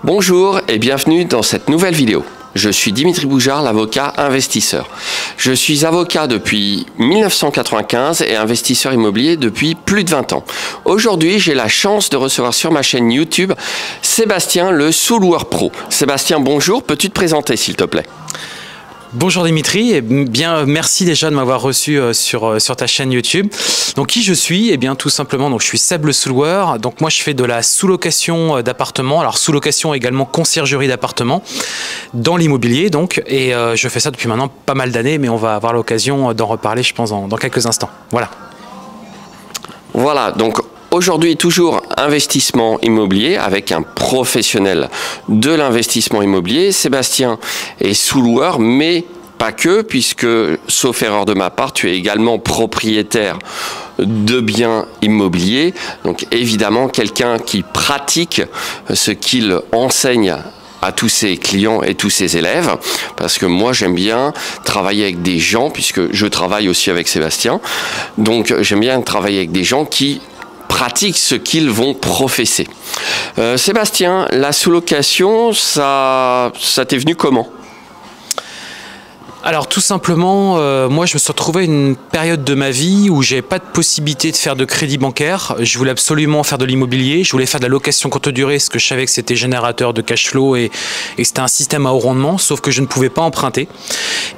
Bonjour et bienvenue dans cette nouvelle vidéo. Je suis Dimitri Boujard, l'avocat investisseur. Je suis avocat depuis 1995 et investisseur immobilier depuis plus de 20 ans. Aujourd'hui, j'ai la chance de recevoir sur ma chaîne YouTube Sébastien, le Sous-Loueur Pro. Sébastien, bonjour, peux-tu te présenter s'il te plaît ? Bonjour Dimitri, et bien merci déjà de m'avoir reçu sur ta chaîne YouTube. Donc qui je suis? Eh bien tout simplement, donc je suis Seb le sous-loueur. Donc moi je fais de la sous-location d'appartements, alors sous-location également conciergerie d'appartements dans l'immobilier donc, et je fais ça depuis maintenant pas mal d'années, mais on va avoir l'occasion d'en reparler je pense dans quelques instants. Voilà. Voilà, donc aujourd'hui, toujours investissement immobilier avec un professionnel de l'investissement immobilier. Sébastien est sous-loueur, mais pas que, puisque, sauf erreur de ma part, tu es également propriétaire de biens immobiliers. Donc évidemment, quelqu'un qui pratique ce qu'il enseigne à tous ses clients et tous ses élèves, parce que moi j'aime bien travailler avec des gens, puisque je travaille aussi avec Sébastien, donc j'aime bien travailler avec des gens qui pratiquent ce qu'ils vont professer. Sébastien, la sous-location, ça t'est venu comment ? Alors tout simplement, moi je me suis retrouvé à une période de ma vie où j'avais pas de possibilité de faire de crédit bancaire. Je voulais absolument faire de l'immobilier, je voulais faire de la location courte durée, parce que je savais que c'était générateur de cash flow et c'était un système à haut rendement, sauf que je ne pouvais pas emprunter.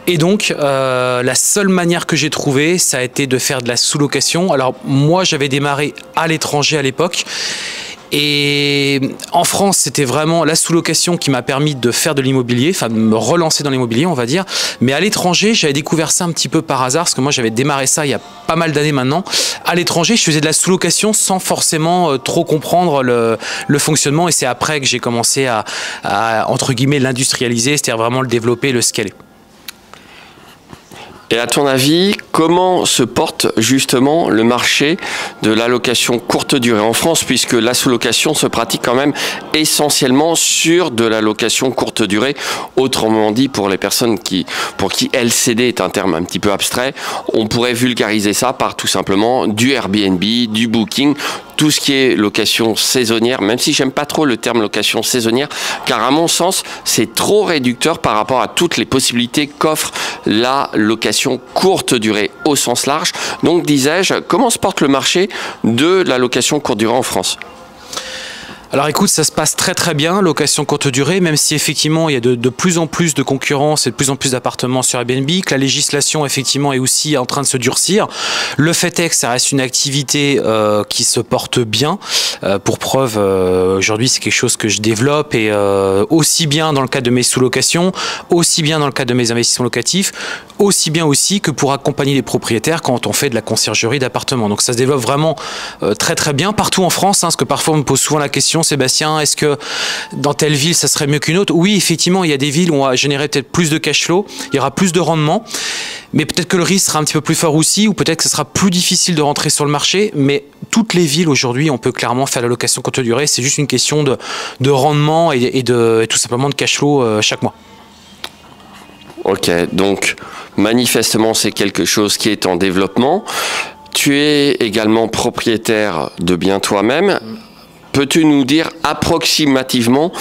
Et donc la seule manière que j'ai trouvée, ça a été de faire de la sous-location. Alors moi j'avais démarré à l'étranger à l'époque. Et en France, c'était vraiment la sous-location qui m'a permis de faire de l'immobilier, enfin de me relancer dans l'immobilier, on va dire. Mais à l'étranger, j'avais découvert ça un petit peu par hasard, parce que moi, j'avais démarré ça il y a pas mal d'années maintenant. À l'étranger, je faisais de la sous-location sans forcément trop comprendre le fonctionnement. Et c'est après que j'ai commencé à entre guillemets, l'industrialiser, c'est-à-dire vraiment le développer, le scaler. Et à ton avis, comment se porte justement le marché de la location courte durée en France, puisque la sous-location se pratique quand même essentiellement sur de la location courte durée, autrement dit pour les personnes pour qui LCD est un terme un petit peu abstrait, on pourrait vulgariser ça par tout simplement du Airbnb, du Booking, tout ce qui est location saisonnière, même si j'aime pas trop le terme location saisonnière, car à mon sens, c'est trop réducteur par rapport à toutes les possibilités qu'offre la location courte durée au sens large. Donc, disais-je, comment se porte le marché de la location courte durée en France ? Alors écoute, ça se passe très très bien, location courte durée, même si effectivement il y a de plus en plus de concurrence et de plus en plus d'appartements sur Airbnb, que la législation effectivement est aussi en train de se durcir. Le fait est que ça reste une activité qui se porte bien. Pour preuve, aujourd'hui c'est quelque chose que je développe et aussi bien dans le cadre de mes sous-locations, aussi bien dans le cadre de mes investissements locatifs, aussi bien aussi que pour accompagner les propriétaires quand on fait de la conciergerie d'appartements. Donc ça se développe vraiment très très bien partout en France, parce que parfois on me pose souvent la question: Sébastien, est-ce que dans telle ville ça serait mieux qu'une autre? Oui, effectivement, il y a des villes où on va générer peut-être plus de cash flow, il y aura plus de rendement, mais peut-être que le risque sera un petit peu plus fort aussi, ou peut-être que ce sera plus difficile de rentrer sur le marché. Mais toutes les villes aujourd'hui, on peut clairement faire la location courte durée, c'est juste une question de rendement et tout simplement de cash flow chaque mois. Ok, donc manifestement c'est quelque chose qui est en développement. Tu es également propriétaire de biens toi-même. Peux-tu nous dire approximativement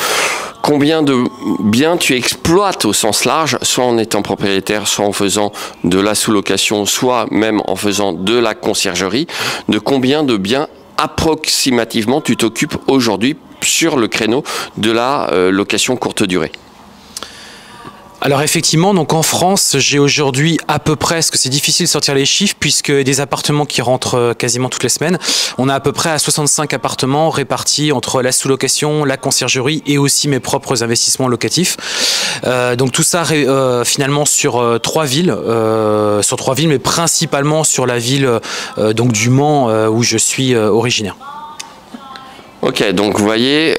combien de biens tu exploites au sens large, soit en étant propriétaire, soit en faisant de la sous-location, soit même en faisant de la conciergerie? De combien de biens approximativement tu t'occupes aujourd'hui sur le créneau de la location courte durée? Alors effectivement, donc en France, j'ai aujourd'hui à peu près, parce que c'est difficile de sortir les chiffres, puisque des appartements qui rentrent quasiment toutes les semaines, on a à peu près à 65 appartements répartis entre la sous-location, la conciergerie et aussi mes propres investissements locatifs. Donc tout ça finalement sur trois villes, mais principalement sur la ville donc du Mans où je suis originaire. Ok, donc vous voyez,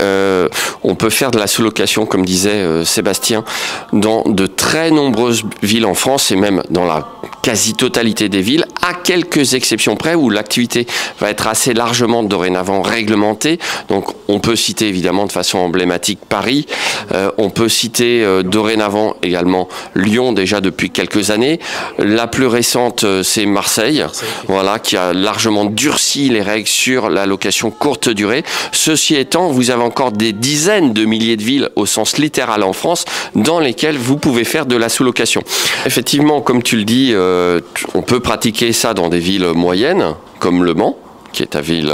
on peut faire de la sous-location, comme disait Sébastien, dans de très nombreuses villes en France et même dans la quasi-totalité des villes, à quelques exceptions près où l'activité va être assez largement dorénavant réglementée. Donc on peut citer évidemment de façon emblématique Paris, on peut citer dorénavant également Lyon déjà depuis quelques années. La plus récente c'est Marseille, voilà, qui a largement durci les règles sur la location courte durée. Ceci étant, vous avez encore des dizaines de milliers de villes au sens littéral en France dans lesquelles vous pouvez faire de la sous-location. Effectivement, comme tu le dis, on peut pratiquer ça dans des villes moyennes, comme Le Mans, qui est ta ville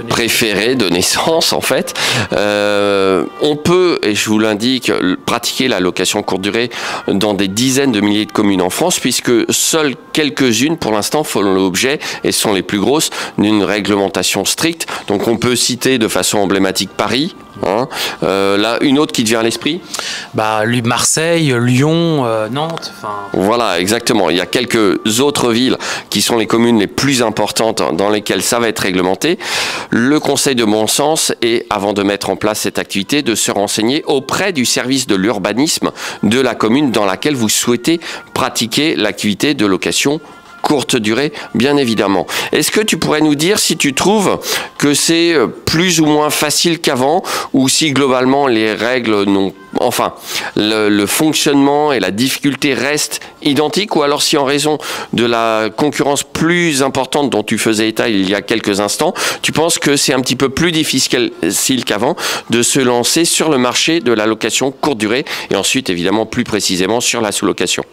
préférée de naissance en fait. On peut, et je vous l'indique, pratiquer la location courte durée dans des dizaines de milliers de communes en France, puisque seules quelques-unes pour l'instant font l'objet, et sont les plus grosses, d'une réglementation stricte. Donc on peut citer de façon emblématique Paris. Là, une autre qui te vient à l'esprit? Marseille, Lyon, Nantes. Voilà, exactement. Il y a quelques autres villes qui sont les communes les plus importantes dans lesquelles ça va être réglementé. Le conseil de bon sens est, avant de mettre en place cette activité, de se renseigner auprès du service de l'urbanisme de la commune dans laquelle vous souhaitez pratiquer l'activité de location courte durée, bien évidemment. Est-ce que tu pourrais nous dire si tu trouves que c'est plus ou moins facile qu'avant, ou si globalement les règles n'ont... Enfin, le fonctionnement et la difficulté restent identiques, ou alors si en raison de la concurrence plus importante dont tu faisais état il y a quelques instants, tu penses que c'est un petit peu plus difficile qu'avant de se lancer sur le marché de la location courte durée, et ensuite évidemment plus précisément sur la sous-location?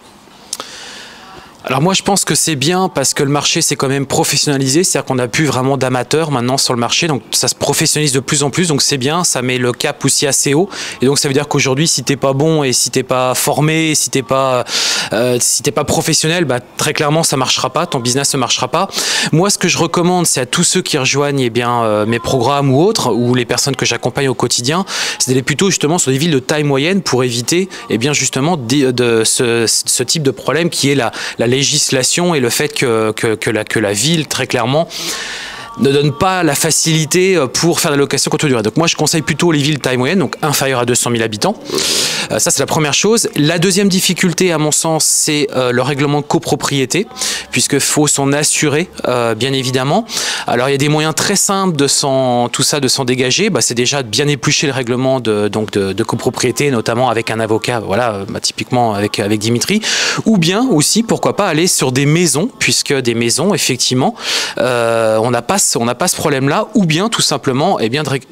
Alors moi je pense que c'est bien parce que le marché s'est quand même professionnalisé, c'est-à-dire qu'on n'a plus vraiment d'amateurs maintenant sur le marché, donc ça se professionnalise de plus en plus, donc c'est bien, ça met le cap aussi assez haut, et donc ça veut dire qu'aujourd'hui si t'es pas bon et si t'es pas formé, si t'es pas professionnel, très clairement ça marchera pas, ton business ne marchera pas. Moi ce que je recommande, c'est à tous ceux qui rejoignent mes programmes ou autres, ou les personnes que j'accompagne au quotidien, c'est d'aller plutôt justement sur des villes de taille moyenne pour éviter justement ce type de problème qui est la législation et le fait que la ville, très clairement, ne donne pas la facilité pour faire de la location courte durée. Donc moi je conseille plutôt les villes taille moyenne, donc inférieures à 200 000 habitants. Ça c'est la première chose. La deuxième difficulté à mon sens, c'est le règlement de copropriété, puisque faut s'en assurer bien évidemment. Alors il y a des moyens très simples de s'en dégager. C'est déjà de bien éplucher le règlement de copropriété, notamment avec un avocat, voilà, typiquement avec Dimitri, ou bien aussi pourquoi pas aller sur des maisons, puisque des maisons effectivement on n'a pas ce problème-là, ou bien tout simplement,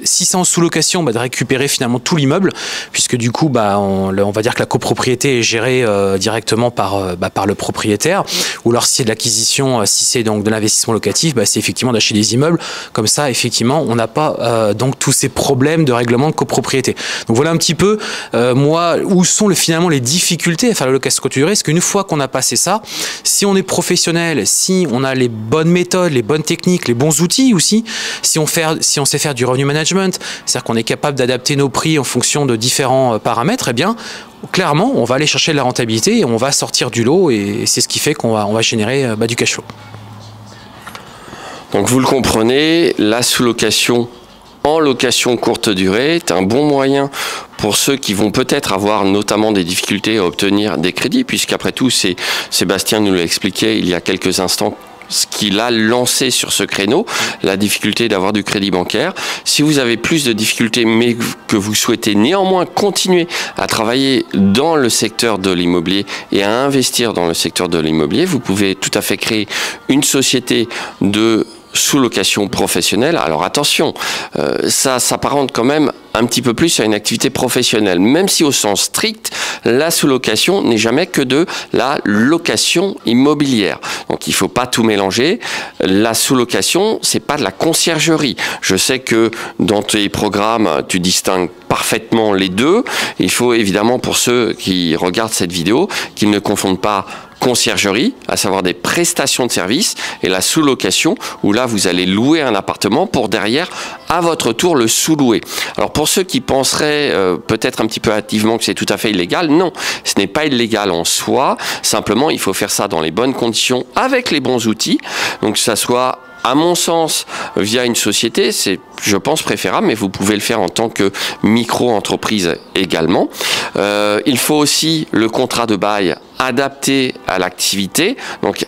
si c'est en sous-location, de récupérer finalement tout l'immeuble, puisque du coup, on va dire que la copropriété est gérée directement par le propriétaire, ou alors si c'est de l'acquisition, si c'est donc de l'investissement locatif, c'est effectivement d'acheter des immeubles, comme ça, effectivement, on n'a pas donc tous ces problèmes de règlement de copropriété. Donc voilà un petit peu, moi, où sont finalement les difficultés à faire la location courte durée, parce qu'une fois qu'on a passé ça, si on est professionnel, si on a les bonnes méthodes, les bonnes techniques, les bons outils aussi, si on sait faire du revenue management, c'est-à-dire qu'on est capable d'adapter nos prix en fonction de différents paramètres, clairement, on va aller chercher de la rentabilité et on va sortir du lot, et c'est ce qui fait qu'on va générer du cash flow. Donc vous le comprenez, la sous-location en location courte durée est un bon moyen pour ceux qui vont peut-être avoir notamment des difficultés à obtenir des crédits, puisqu'après tout, Sébastien nous l'a expliqué il y a quelques instants, ce qu'il a lancé sur ce créneau, la difficulté d'avoir du crédit bancaire. Si vous avez plus de difficultés, mais que vous souhaitez néanmoins continuer à travailler dans le secteur de l'immobilier et à investir dans le secteur de l'immobilier, vous pouvez tout à fait créer une société de sous-location professionnelle. Alors attention, ça s'apparente quand même un petit peu plus à une activité professionnelle, même si au sens strict, la sous-location n'est jamais que de la location immobilière. Donc il ne faut pas tout mélanger. La sous-location, c'est pas de la conciergerie. Je sais que dans tes programmes, tu distingues parfaitement les deux. Il faut évidemment, pour ceux qui regardent cette vidéo, qu'ils ne confondent pas conciergerie, à savoir des prestations de services, et la sous-location, où là vous allez louer un appartement pour derrière à votre tour le sous-louer. Alors pour ceux qui penseraient peut-être un petit peu hâtivement que c'est tout à fait illégal, non, ce n'est pas illégal en soi, simplement il faut faire ça dans les bonnes conditions, avec les bons outils, donc que ça soit, à mon sens, via une société, c'est, je pense, préférable, mais vous pouvez le faire en tant que micro-entreprise également. Il faut aussi le contrat de bail adapté à l'activité, donc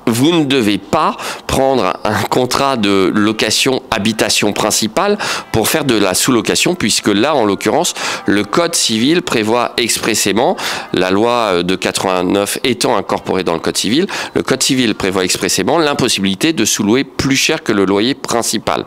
vous ne devez pas prendre un contrat de location habitation principale pour faire de la sous-location, puisque là, en l'occurrence, le Code civil prévoit expressément, la loi de 89 étant incorporée dans le Code civil, le Code civil prévoit expressément l'impossibilité de sous-louer plus cher que le loyer principal.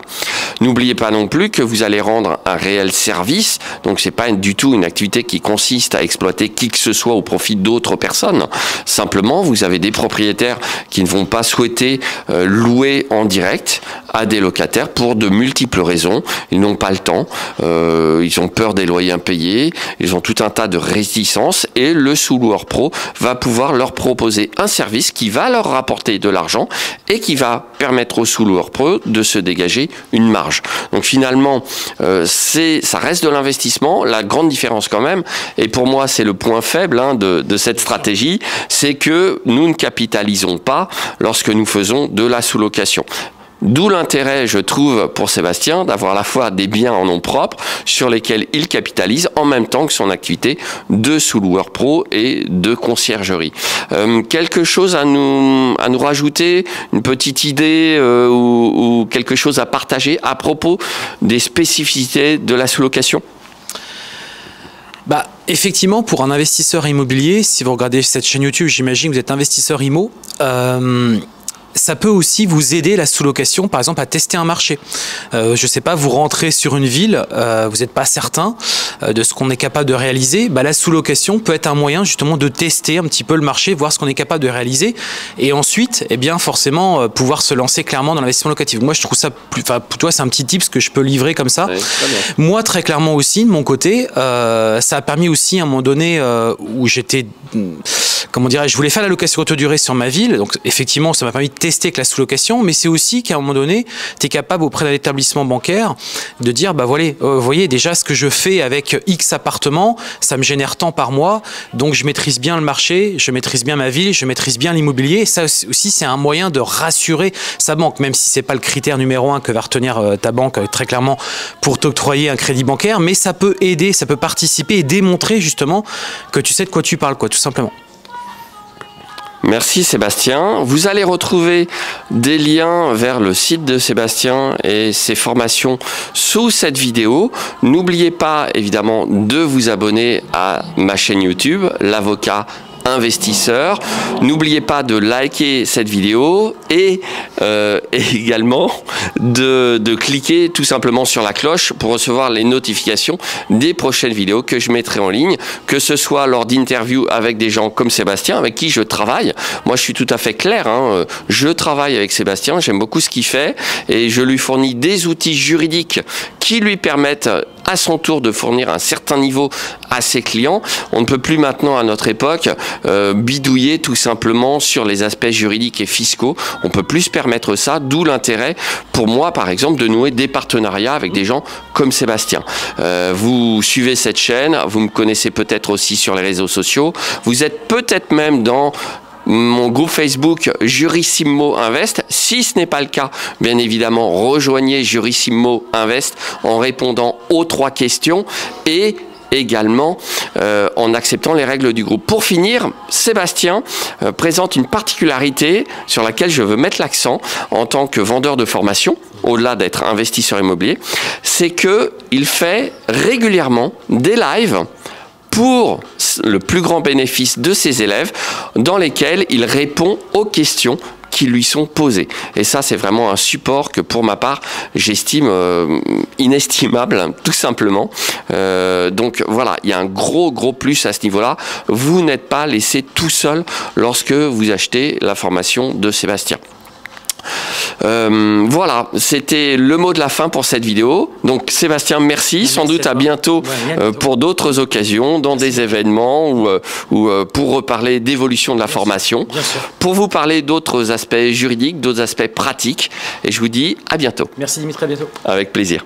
N'oubliez pas non plus que vous allez rendre un réel service, donc c'est pas du tout une activité qui consiste à exploiter qui que ce soit au profit d'autres personnes. Simplement, vous avez des propriétaires qui ne vont pas souhaiter louer en direct à des locataires pour de multiples raisons. Ils n'ont pas le temps, ils ont peur des loyers impayés, ils ont tout un tas de réticences et le sous-loueur pro va pouvoir leur proposer un service qui va leur rapporter de l'argent et qui va permettre au sous-loueur pro de se dégager une marge. Donc finalement, ça reste de l'investissement. La grande différence quand même, et pour moi c'est le point faible de cette stratégie, c'est que nous ne capitalisons pas lorsque nous faisons de la sous-location. D'où l'intérêt, je trouve, pour Sébastien, d'avoir à la fois des biens en nom propre sur lesquels il capitalise en même temps que son activité de sous-loueur pro et de conciergerie. Quelque chose à nous rajouter, une petite idée ou quelque chose à partager à propos des spécificités de la sous-location ? Bah, effectivement, pour un investisseur immobilier, si vous regardez cette chaîne YouTube, j'imagine que vous êtes investisseur IMO, ça peut aussi vous aider, la sous-location, par exemple, à tester un marché. Je sais pas, vous rentrez sur une ville, vous n'êtes pas certain de ce qu'on est capable de réaliser. Bah, la sous-location peut être un moyen justement de tester un petit peu le marché, voir ce qu'on est capable de réaliser, et ensuite, eh bien, forcément, pouvoir se lancer clairement dans l'investissement locatif. Moi, je trouve ça, pour toi, c'est un petit tip que je peux livrer comme ça. Oui, moi, très clairement aussi, de mon côté, ça a permis aussi à un moment donné où j'étais, comment dirais-je, je voulais faire la location courte durée sur ma ville, donc effectivement, ça m'a permis de tester avec la sous-location, mais c'est aussi qu'à un moment donné, tu es capable auprès d'un établissement bancaire de dire, bah voilà, vous voyez déjà ce que je fais avec X appartements, ça me génère tant par mois, donc je maîtrise bien le marché, je maîtrise bien ma ville, je maîtrise bien l'immobilier, et ça aussi c'est un moyen de rassurer sa banque, même si c'est pas le critère numéro 1 que va retenir ta banque très clairement pour t'octroyer un crédit bancaire, mais ça peut aider, ça peut participer et démontrer justement que tu sais de quoi tu parles, quoi, tout simplement. Merci Sébastien. Vous allez retrouver des liens vers le site de Sébastien et ses formations sous cette vidéo. N'oubliez pas évidemment de vous abonner à ma chaîne YouTube, l'avocat investisseur. N'oubliez pas de liker cette vidéo et également de cliquer tout simplement sur la cloche pour recevoir les notifications des prochaines vidéos que je mettrai en ligne, que ce soit lors d'interviews avec des gens comme Sébastien, avec qui je travaille. Moi, je suis tout à fait clair, hein. Je travaille avec Sébastien, j'aime beaucoup ce qu'il fait et je lui fournis des outils juridiques qui lui permettent à son tour de fournir un certain niveau à ses clients. On ne peut plus maintenant, à notre époque, bidouiller tout simplement sur les aspects juridiques et fiscaux. On peut plus se permettre ça, d'où l'intérêt pour moi, par exemple, de nouer des partenariats avec des gens comme Sébastien. Vous suivez cette chaîne, vous me connaissez peut-être aussi sur les réseaux sociaux, vous êtes peut-être même dans mon groupe Facebook Jurissimo Invest. Si ce n'est pas le cas, bien évidemment, rejoignez Jurissimo Invest en répondant aux 3 questions et également en acceptant les règles du groupe. Pour finir, Sébastien présente une particularité sur laquelle je veux mettre l'accent en tant que vendeur de formation, au-delà d'être investisseur immobilier, c'est qu'il fait régulièrement des lives pour le plus grand bénéfice de ses élèves, dans lesquels il répond aux questions qui lui sont posées. Et ça, c'est vraiment un support que, pour ma part, j'estime inestimable, tout simplement. Donc voilà, il y a un gros plus à ce niveau-là. Vous n'êtes pas laissé tout seul lorsque vous achetez la formation de Sébastien. Voilà, c'était le mot de la fin pour cette vidéo. Donc Sébastien, merci. Sans doute à bientôt pour d'autres occasions, dans des événements ou pour reparler d'évolution de la formation, pour vous parler d'autres aspects juridiques, d'autres aspects pratiques. Et je vous dis à bientôt. Merci Dimitri, à bientôt. Avec plaisir.